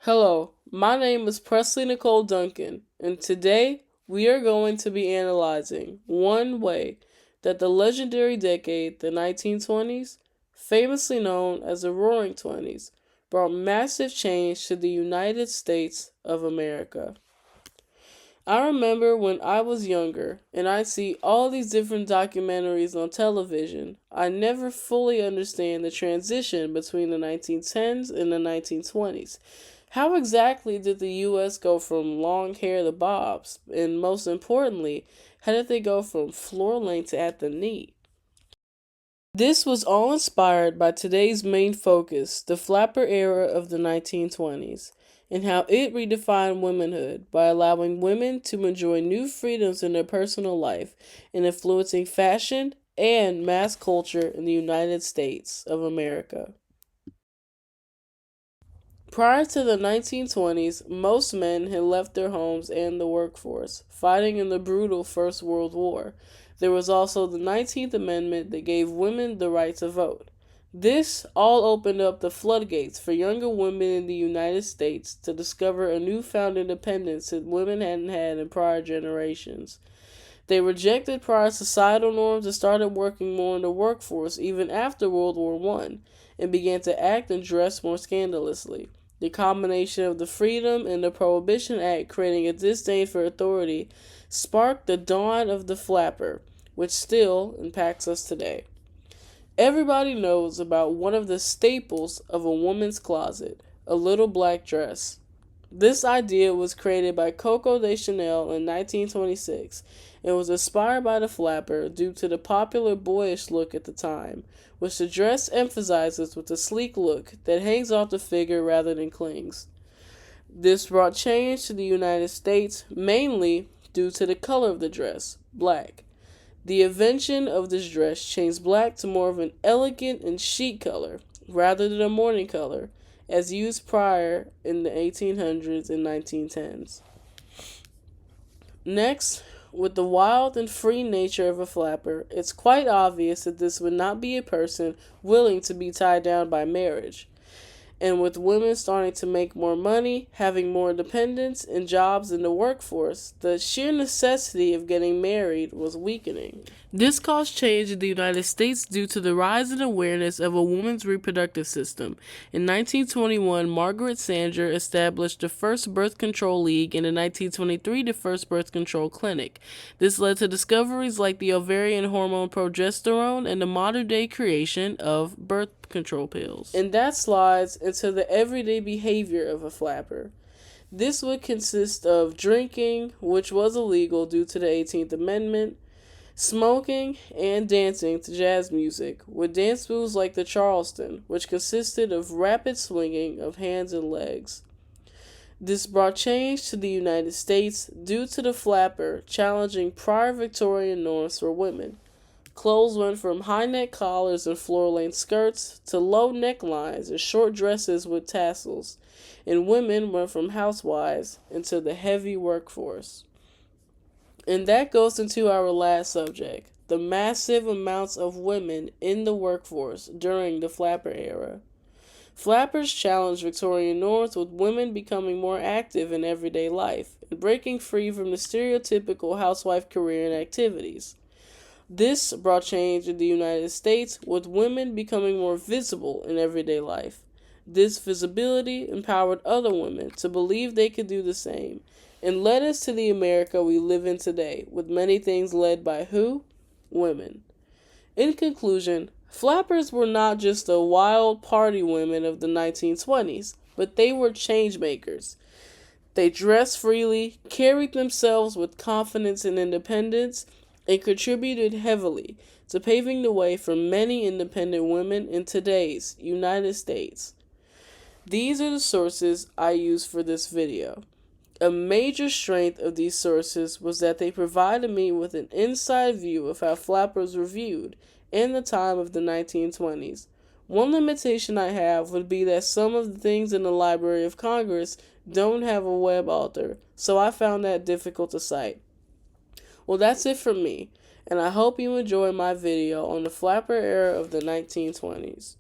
Hello, my name is Presley Nicole Duncan, and today we are going to be analyzing one way that the legendary decade, the 1920s, famously known as the Roaring Twenties, brought massive change to the United States of America. I remember when I was younger and I'd see all these different documentaries on television, I never fully understand the transition between the 1910s and the 1920s. How exactly did the US go from long hair to bobs? And most importantly, how did they go from floor length to at the knee? This was all inspired by today's main focus, the flapper era of the 1920s, and how it redefined womanhood by allowing women to enjoy new freedoms in their personal life and influencing fashion and mass culture in the United States of America. Prior to the 1920s, most men had left their homes and the workforce, fighting in the brutal First World War. There was also the 19th Amendment that gave women the right to vote. This all opened up the floodgates for younger women in the United States to discover a newfound independence that women hadn't had in prior generations. They rejected prior societal norms and started working more in the workforce even after World War I and began to act and dress more scandalously. The combination of the Freedom and the Prohibition Act creating a disdain for authority sparked the dawn of the flapper, which still impacts us today. Everybody knows about one of the staples of a woman's closet, a little black dress. This idea was created by Coco de Chanel in 1926 and was inspired by the flapper due to the popular boyish look at the time, which the dress emphasizes with a sleek look that hangs off the figure rather than clings. This brought change to the United States mainly due to the color of the dress, black. The invention of this dress changed black to more of an elegant and chic color rather than a mourning color, as used prior in the 1800s and 1910s. Next, with the wild and free nature of a flapper, it's quite obvious that this would not be a person willing to be tied down by marriage. And with women starting to make more money, having more independence and jobs in the workforce, the sheer necessity of getting married was weakening. This caused change in the United States due to the rise in awareness of a woman's reproductive system. In 1921, Margaret Sanger established the first birth control league, and in 1923, the first birth control clinic. This led to discoveries like the ovarian hormone progesterone and the modern-day creation of birth control pills. And that slides into the everyday behavior of a flapper. This would consist of drinking, which was illegal due to the 18th Amendment, smoking, and dancing to jazz music, with dance moves like the Charleston, which consisted of rapid swinging of hands and legs. This brought change to the United States due to the flapper challenging prior Victorian norms for women. Clothes went from high-neck collars and floor-length skirts to low necklines and short dresses with tassels, and women went from housewives into the heavy workforce. And that goes into our last subject, the massive amounts of women in the workforce during the flapper era. Flappers challenged Victorian norms with women becoming more active in everyday life and breaking free from the stereotypical housewife career and activities. This brought change in the United States, with women becoming more visible in everyday life. This visibility empowered other women to believe they could do the same, and led us to the America we live in today, with many things led by who? Women. In conclusion, flappers were not just the wild party women of the 1920s, but they were change makers. They dressed freely, carried themselves with confidence and independence, and contributed heavily to paving the way for many independent women in today's United States. These are the sources I used for this video. A major strength of these sources was that they provided me with an inside view of how flappers were viewed in the time of the 1920s. One limitation I have would be that some of the things in the Library of Congress don't have a web author, so I found that difficult to cite. Well, that's it from me, and I hope you enjoyed my video on the flapper era of the 1920s.